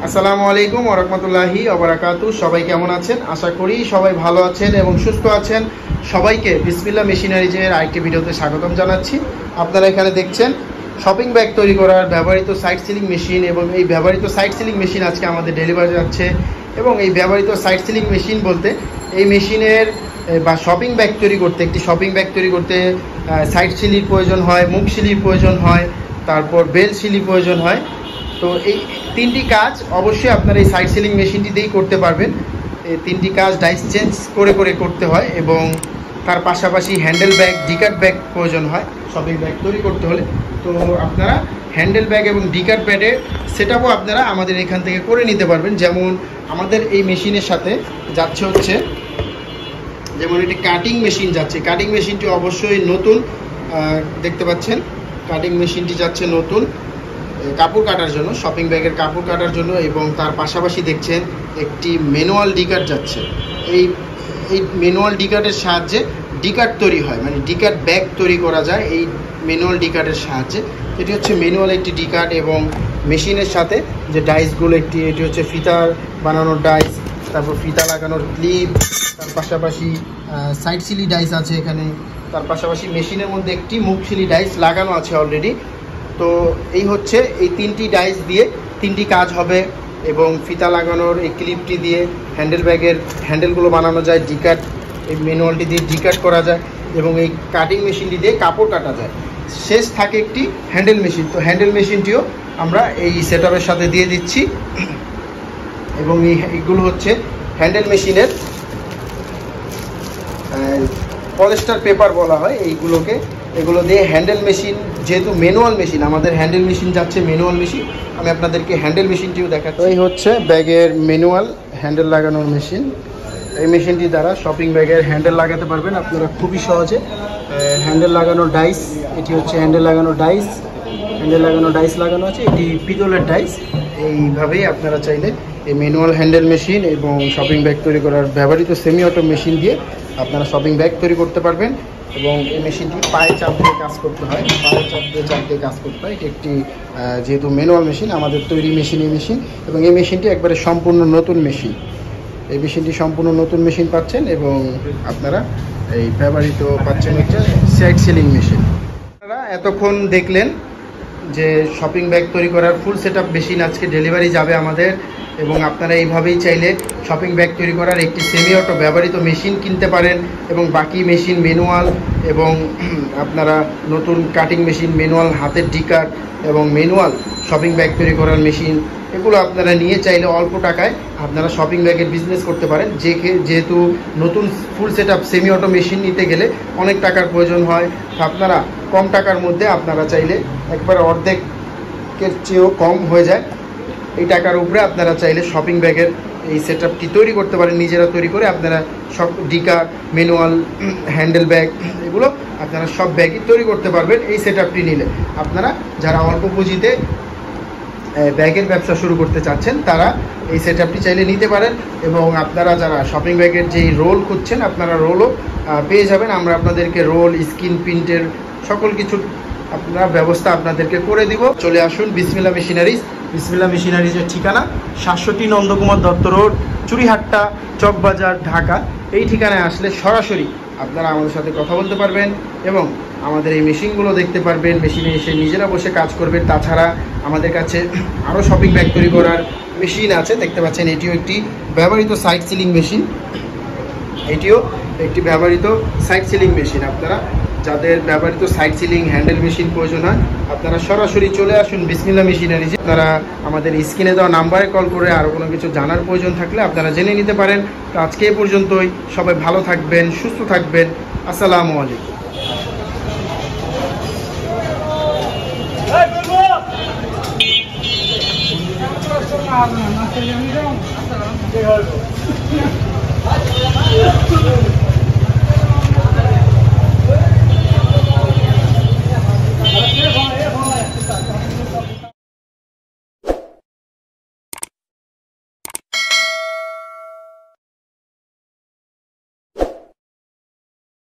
আসসালামু আলাইকুম ওয়া রাহমাতুল্লাহি ওয়া বারাকাতুহু। সবাই কেমন আছেন? আশা করি সবাই ভালো আছেন এবং সুস্থ আছেন। সবাইকে বিসমিল্লাহ মেশিনারিজের আরেকটি ভিডিওতে স্বাগতম জানাচ্ছি। আপনারা এখানে দেখছেন শপিং ব্যাগ তৈরি করার ব্যবহৃত সাইড সিলিং মেশিন, এবং এই ব্যবহৃত সাইড সিলিং মেশিন আজকে আমাদের ডেলিভারি যাচ্ছে। এবং এই ব্যবহৃত সাইড সিলিং মেশিন বলতে এই মেশিনের বা শপিং ব্যাগ তৈরি করতে, একটি শপিং ব্যাগ তৈরি করতে সাইড সিলির প্রয়োজন হয়, মুখ সিলির প্রয়োজন হয়, তারপর বেল সিলি প্রয়োজন হয়। তো এই তিনটি কাজ অবশ্যই আপনারা এই সাইড সিলিং মেশিনটি দিয়েই করতে পারবেন। এই তিনটি কাজ ডাইস চেঞ্জ করে করে করতে হয়, এবং তার পাশাপাশি হ্যান্ডেল ব্যাগ, ডিকাট ব্যাগ প্রয়োজন হয় শপিং ব্যাগ তৈরি করতে হলে। তো আপনারা হ্যান্ডেল ব্যাগ এবং ডিকাট ব্যাগের সেটআপও আপনারা আমাদের এখান থেকে করে নিতে পারবেন। যেমন আমাদের এই মেশিনের সাথে যাচ্ছে হচ্ছে, যেমন একটি কাটিং মেশিন যাচ্ছে। কাটিং মেশিনটি অবশ্যই নতুন, দেখতে পাচ্ছেন কাটিং মেশিনটি যাচ্ছে নতুন কাপড় কাটার জন্য, শপিং ব্যাগের কাপড় কাটার জন্য। এবং তার পাশাপাশি দেখছেন একটি ম্যানুয়াল ডিকাট যাচ্ছে। এই ম্যানুয়াল ডিকাটের সাহায্যে ডিকাট তৈরি হয়, মানে ডিকাট ব্যাগ তৈরি করা যায় এই ম্যানুয়াল ডিকাটের সাহায্যে। এটি হচ্ছে ম্যানুয়াল একটি ডিকাট, এবং মেশিনের সাথে যে ডাইসগুলো এটি হচ্ছে ফিতা বানানোর ডাইস, তারপর ফিতা লাগানোর ক্লিপ, তার পাশাপাশি সাইড সিলি ডাইস আছে এখানে। তার পাশাপাশি মেশিনের মধ্যে একটি মুখ সিলি ডাইস লাগানো আছে অলরেডি। তো এই হচ্ছে এই তিনটি ডাইস দিয়ে তিনটি কাজ হবে, এবং ফিতা লাগানোর এই ক্লিপটি দিয়ে হ্যান্ডেল ব্যাগের হ্যান্ডেলগুলো বানানো যায়, ডিকাট এই ম্যানুয়ালটি দিয়ে ডিকাট করা যায়, এবং এই কাটিং মেশিনটি দিয়ে কাপড় কাটা যায়। শেষ থাকে একটি হ্যান্ডেল মেশিন। তো হ্যান্ডেল মেশিনটিও আমরা এই সেটআপের সাথে দিয়ে দিচ্ছি। এবং এইগুলো হচ্ছে হ্যান্ডেল মেশিনের পলিস্টার পেপার বলা হয় এইগুলোকে। এগুলো দিয়ে হ্যান্ডেল মেশিন, যেহেতু ম্যানুয়াল মেশিন, আমাদের হ্যান্ডেল মেশিন যাচ্ছে ম্যানুয়াল মেশিন। আমি আপনাদেরকে হ্যান্ডেল মেশিনটিও দেখাচ্ছি। এই হচ্ছে ব্যাগের ম্যানুয়াল হ্যান্ডেল লাগানোর মেশিন। এই মেশিনটি দ্বারা শপিং ব্যাগের হ্যান্ডেল লাগাতে পারবেন আপনারা খুবই সহজে। হ্যান্ডেল লাগানোর ডাইস, এটি হচ্ছে হ্যান্ডেল লাগানোর ডাইস। হ্যান্ডেল লাগানোর ডাইস লাগানো আছে, এটি পিতলের ডাইস। এইভাবেই আপনারা চাইলে এই ম্যানুয়াল হ্যান্ডেল মেশিন এবং শপিং ব্যাগ তৈরি করার ব্যবহৃত সেমি অটো মেশিন দিয়ে আপনারা শপিং ব্যাগ তৈরি করতে পারবেন। এবং এই মেশিনটি পায়ে চাপ দিয়ে কাজ করতে হয়, পায়ে চাপ দিয়ে কাজ করতে হয়। এটি একটি যেহেতু ম্যানুয়াল মেশিন, আমাদের তৈরি মেশিন এই মেশিন, এবং এই মেশিনটি একবারে সম্পূর্ণ নতুন মেশিন। এই মেশিনটি সম্পূর্ণ নতুন মেশিন পাচ্ছেন, এবং আপনারা এই ব্যবহৃত পাচ্ছেন হচ্ছে সাইড সিলিং মেশিন। আপনারা এতক্ষণ দেখলেন যে শপিং ব্যাগ তৈরি করার ফুল সেটআপ মেশিন আজকে ডেলিভারি যাবে আমাদের। এবং আপনারা এইভাবেই চাইলে শপিং ব্যাগ তৈরি করার একটি সেমি অটো ব্যবহৃত মেশিন কিনতে পারেন, এবং বাকি মেশিন ম্যানুয়াল, এবং আপনারা নতুন কাটিং মেশিন, ম্যানুয়াল হাতের ডিকাট এবং ম্যানুয়াল শপিং ব্যাগ তৈরি করার মেশিন, এগুলো আপনারা নিয়ে চাইলে অল্প টাকায় আপনারা শপিং ব্যাগের বিজনেস করতে পারেন। যেহেতু নতুন full setup semi auto machine নিতে গেলে অনেক টাকার প্রয়োজন হয়। আপনারা কম টাকার মধ্যে আপনারা চাইলে একবারে অর্ধেকের চেয়েও কম হয়ে যায় এই টাকার উপরে আপনারা চাইলে শপিং ব্যাগের এই সেটআপটি তৈরি করতে পারেন। নিজেরা তৈরি করে আপনারা সব ডিকাট, ম্যানুয়াল, হ্যান্ডেল ব্যাগ, এগুলো আপনারা সব ব্যাগই তৈরি করতে পারবেন এই সেটআপটি নিলে। আপনারা যারা অল্প পুঁজিতে ব্যাগের ব্যবসা শুরু করতে চাচ্ছেন তারা এই সেটআপটি চাইলে নিতে পারেন। এবং আপনারা যারা শপিং ব্যাগের যেই রোল খুঁজছেন আপনারা রোলও পেয়ে যাবেন। আমরা আপনাদেরকে রোল, স্ক্রিন প্রিন্টের সকল কিছু আপনারা ব্যবস্থা আপনাদেরকে করে দিব। চলে আসুন বিসমিল্লাহ মেশিনারিজ। বিসমিল্লাহ মেশিনারিজের ঠিকানা 700 নন্দকুমার দত্ত রোড, চুরিহাট্টা, চকবাজার, ঢাকা। এই ঠিকানায় আসলে সরাসরি আপনারা আমাদের সাথে কথা বলতে পারবেন এবং আমাদের এই মেশিনগুলো দেখতে পারবেন। মেশিনে এসে নিজেরা বসে কাজ করবেন। তাছাড়া আমাদের কাছে আরও শপিং ব্যাগ তৈরি করার মেশিন আছে, দেখতে পাচ্ছেন। এটিও একটি ব্যবহৃত সাইড সিলিং মেশিন। এটিও একটি ব্যবহৃত সাইড সিলিং মেশিন। আপনারা যাদের ব্যবহৃত সাইড সিলিং হ্যান্ডেল মেশিন প্রয়োজন হয় আপনারা সরাসরি চলে আসুন বিসমিল্লাহ মেশিনারিজে। আপনারা আমাদের স্ক্রিনে দেওয়া নাম্বারে কল করে আরও কোনো কিছু জানার প্রয়োজন থাকলে আপনারা জেনে নিতে পারেন। তো আজকে এ পর্যন্তই। সবাই ভালো থাকবেন, সুস্থ থাকবেন। আসসালামু আলাইকুম।